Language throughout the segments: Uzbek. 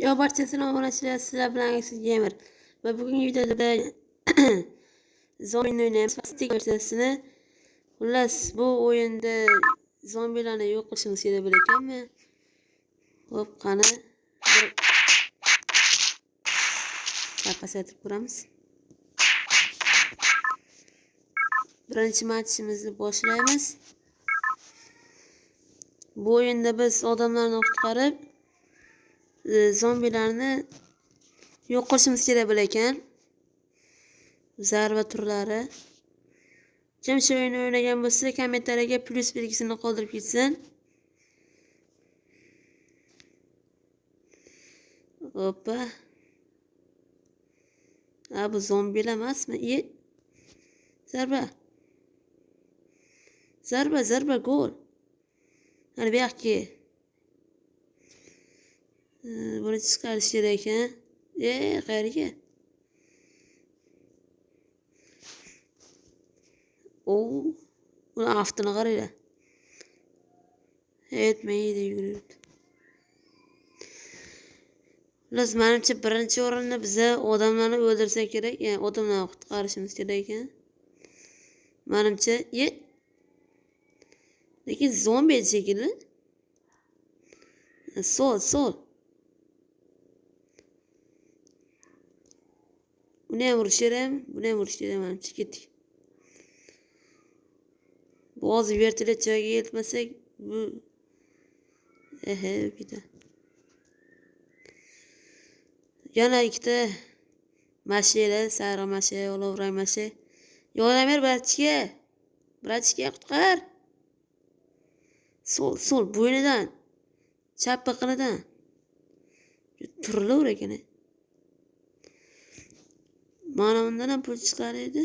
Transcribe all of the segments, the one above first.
Yo, barchasini obunachilar, sizlar bilan Aksiz Gamer. Va bugungi videoda zombini o'ynaymiz, Stick versiyasini. Xullas, bu o'yinda zombilarni yo'q qilishimiz kerak bo'lar ekanmi? Xo'p, qani bir pasaytirib ko'ramiz. Birinchi matchimizni boshlaymiz. Bu o'yinda biz odamlarni qutqarib zombilarni yo'q qilishimiz kerak bo'lar ekan. Zarba turlari. Kim shu o'yinni o'ynagan bo'lsa, kommentariyaga plus belgisini qoldirib ketsin. Hoppa. Bu zombilar emasmi? Zarba. Zarba gol. Mana bu yoqqa. Buni chiqarish kerak ekan. Qayerga? Buni aftini qaranglar. Yetmaydi yuguribdi. Biz menimcha birinchi o'rinni biza odamlarni o'ldirsak kerak, ya'ni odamlarni qutqarishimiz kerak ekan. Menimcha, lekin zombi shekilli. Sol. Buni ham urish kerak, menimcha ketdik. Bu hozir vertolyot joyiga yetmasak, bu ketadi. Yana ikkita mashina, sariq mashina, olovrang mashina. Yordam ber, bratishga qutqar. Sol bo'ynidan, chap biqinidan. Turilaver ekan. Mana undan ham pul chiqar edi.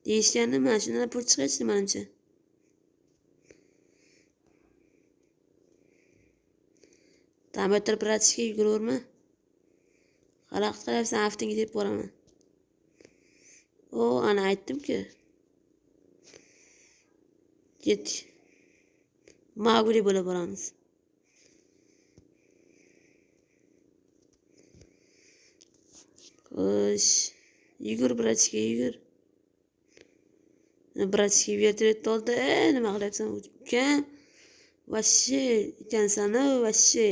Deyishganda mana shundan pul chiqadi menimcha. Tomator bratishga yuguraverma. Xalaqit qilyapsan, aftingga deb boraman. Ana aytdim-ku. Ketdik. Maguli bo'lib boramiz. Xo'sh, yugur bratishga, yugur. Bratishga vertolyot oldi. Nima qilyapsan ukam? Vashshi ekansan-a, vashshi.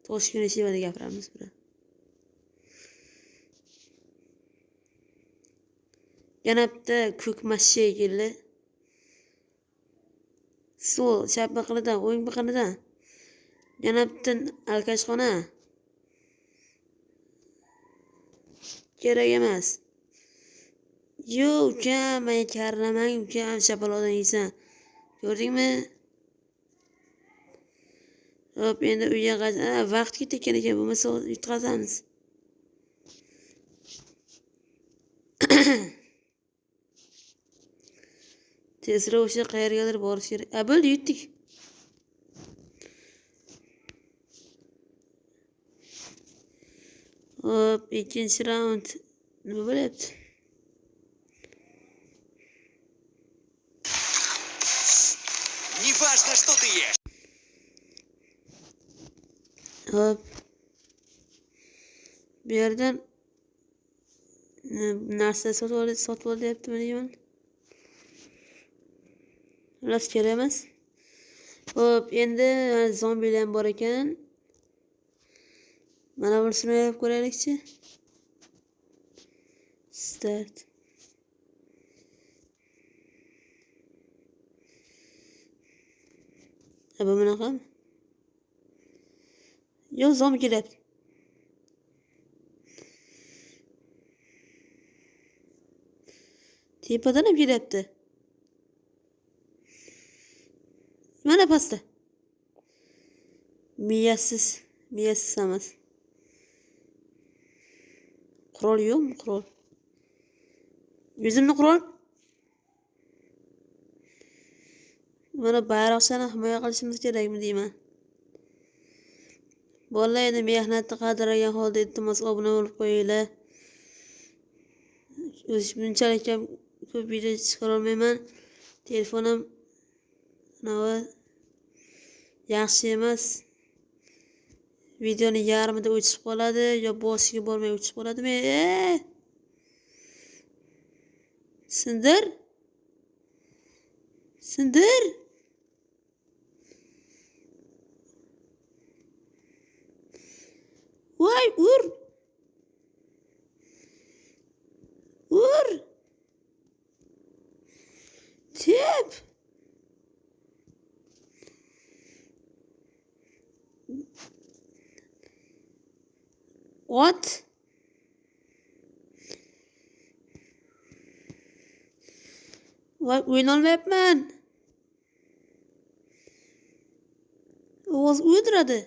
Toshkent shivada gapiramiz bura. Yana bitta ko'k mashina keldi. Sol chap biqinidan, o'ng biqinidan. Yana bitta alkashxona. Kerak emas. Yo, ukam, men karlamang, ukam, shapaloqdan yeysan. Ko'rdingmi? Hop, endi uyga vaqt ketgan ekan, bo'lmasa yutqazamiz. Tezroq o'sha qayergadir borish kerak. Bo'ldi, yutdik. Hop, ikkinchi raund. Nima bo'lyapti? Неважно, что ты ешь. Hop. Bu yerdan narsa sotib olyaptimi deyman. Las kerak emas. Hop, endi zombilar ham bor ekan. Mana bunisini o'ylab ko'raylikchi. Start. Bu bunaqami? Yo, zombi kelyapti. Tepadan ham kelyapti. Mana pastda. Miyasiz emas. Qurol yo'qmi, qurol? Yuzimni qurol. Mana bayroqchani himoya qilishimiz kerakmi deyman. Bolalar endi mehnatni qadrlagan holda iltimos obuna bo'lib qo'yinglar. Bunchalik ham ko'p video chiqara olmayman. Telefonim yaxshi emas. videoni yarmida o'chib qoladi yo boshiga bormay o'chib qoladimi? Sindir. Sindir. Voy, ur. Ur. Tep. Ot. Voy, o'ynolmayapman. Ovoz o'ydiradi.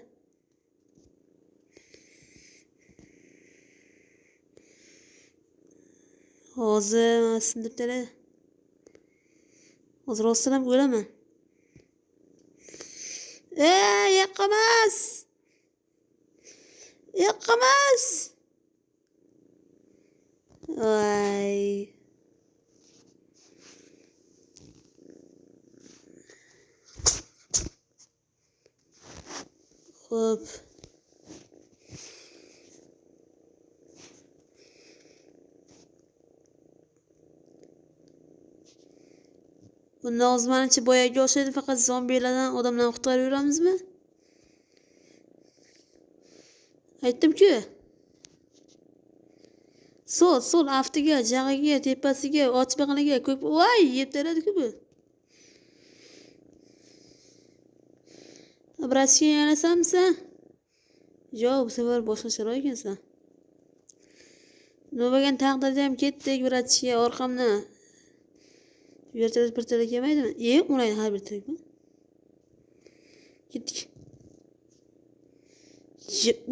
Hozir sindirib tara. Hozir rostdan o'laman. Yoqamas. Yoqamas. Voy. Xo'p. Bundan o'zmancha boyaga o'xshaydi, faqat zombilardan odamlarni qutqarib yuramizmi? Aytdim-ku. So'l aftiga, jag'iga, tepasiga, och biqiniga ko'p. Voy, yeb beradi-ku bu. Vrachga yanasamsan? Yo'q, bu safar boshqacharoq ekansan. No'bagan taqdirda ham ketdik vrachga orqamdan. Vertolyot kelmaydimi? Ulayni har bir tirakmi? Ketdik.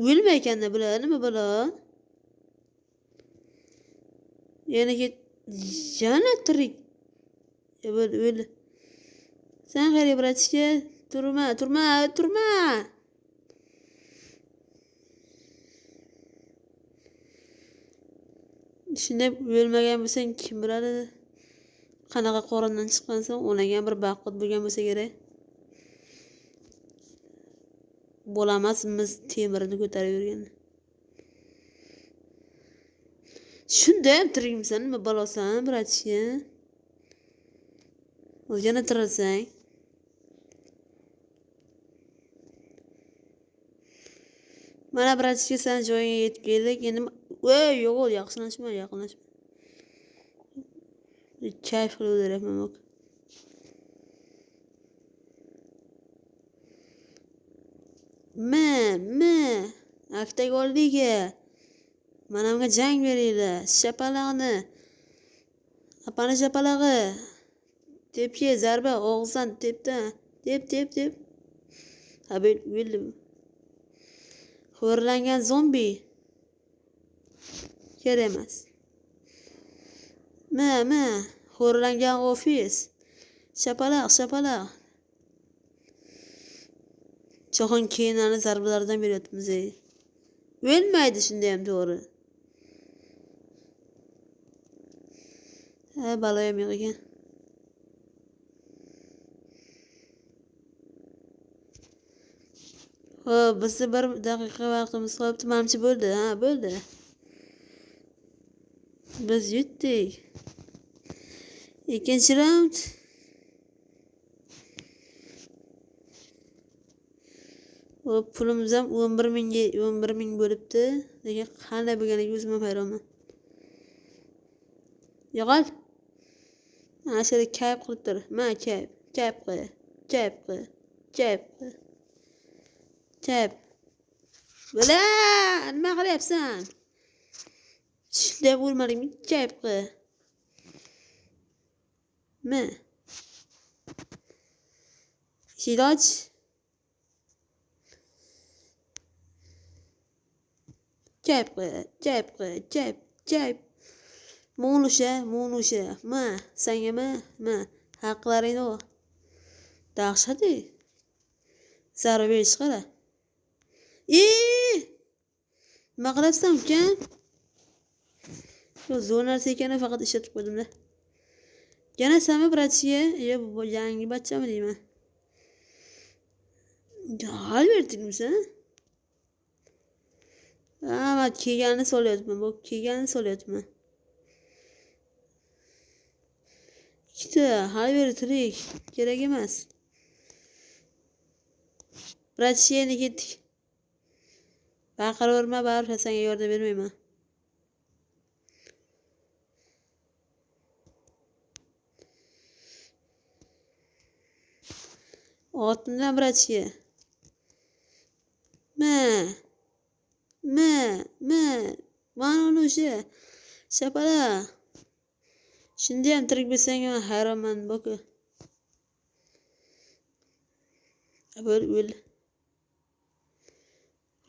O'lmay ekanda bular, nima bo'la? Yana ket. Yana tirik. O'l. Sen qayerga vrachga? Turma. Shunday o'lmagan bo'lsang, kim biladi? Qanaqa qorindan chiqqansan, o'nagan bir baqut bo'lgan bo'lsa kerak. Bo'lamasmiz temirni ko'tarib yurgan. Shunda ham tirikmisan, nima balosan, bratcha? Yana tirilsang. Mana bratcha sen joyiga yetib keldik. Endi yo'q, yaqinlashma. Kayf qilaverayapman bak. Aktaga oldiga. Mana bunga jang beringlar. Shapalaqni. Apani shapalag'i. Tepki zarba og'zdan tepdan. Tep. Habil o'ldi. Xo'rlangan zombi. Kerak emas. Xo'rlangan ofis. Shapalaq. Cho'xon kiyinlarni zarbalaridan beryapmiz. O'lmaydi shunda ham to'g'ri. Baloyam yo'q ekan. Xo'p, bizda 1 daqiqa vaqtimiz qolibdi. Menimcha bo'ldi. Bo'ldi. Biz yutdik. Ikkinchi raund. Pulimiz ham 11 ming bo'libdi. Lekin qanday bo'lganiga o'zim ham hayronman. Yo'qol. Ashara kayf qilib tur. Kayf qil. Bala, nima qilyapsan? Shunday bo'lmadingmi? Kayf qil. Shiloj. Kayf qil. Mo'nusha. Sanga. Haqlaringni ol. Dahshati. Zarba berish qara. Nima qilyapsan ukan? Shu zo'r narsa ekanini faqat ishlatib qo'ydim-da. Yana sami bratchiga, bu yangi bachchami deyman. Hal berdingmi sen? Men kiyganini solyapman. Bu kiyganini solyapman. Ikkita hali beri tirik. Kerak emas. Ratchiyani ketdik. Baqiraverma, baribir senga yordam bermayman. Otdan bratchiya. Mana uni o'sha shapala. Shunda ham tirik bo'lsang men hayronman boku. Bo'l.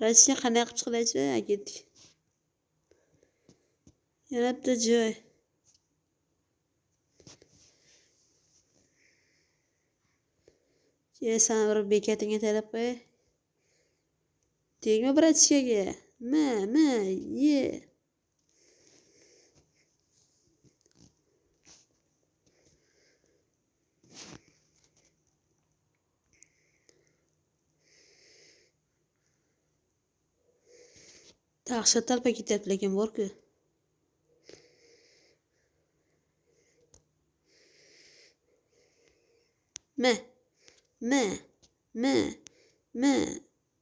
Ratchiya qanday qilib chiqiladi ketdik. Yana bitta joy. Sen bir bekatingga talab qo'y. Tegma bratchiyaga. Ye. Dahshat talpa ketyapti lekin bor-ku.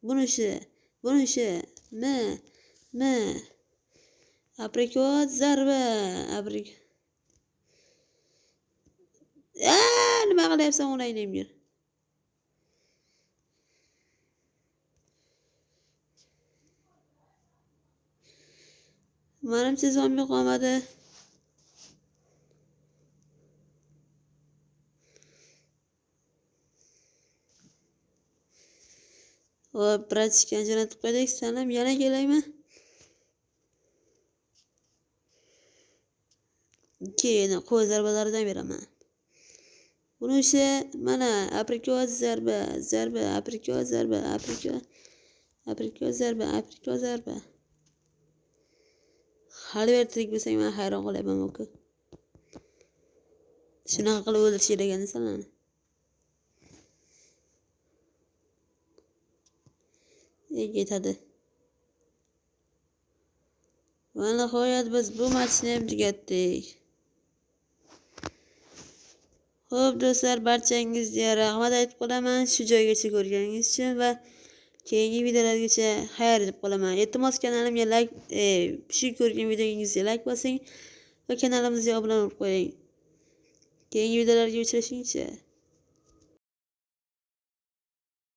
Bunisi. Aprikot zarba. Nima qilyapsan o'laynimga? Manimcha zombi qolmadi. Hop, bratchikani jo'natib qo'ydik. Sen ham yana kelaymi? Keyin qo'y zarbalaridan beraman. Bunisi mana aprikot zarba. Hali beri tirik bo'lsang men hayron qolyapman boku. Shunaqa qilib o'ldirish kerak ekan sanani. Ketadi. Va nihoyat biz bu matchni ham tugatdik. Xo'p do'stlar, barchangizga rahmat aytib qolaman shu joygacha ko'rganingiz uchun va keyingi videolargacha xayr deb qolaman. Iltimos kanalimga shu ko'rgan videongizga like bosing va kanalimizga obuna bo'lib qo'ying. Keyingi videolarga uchrashguncha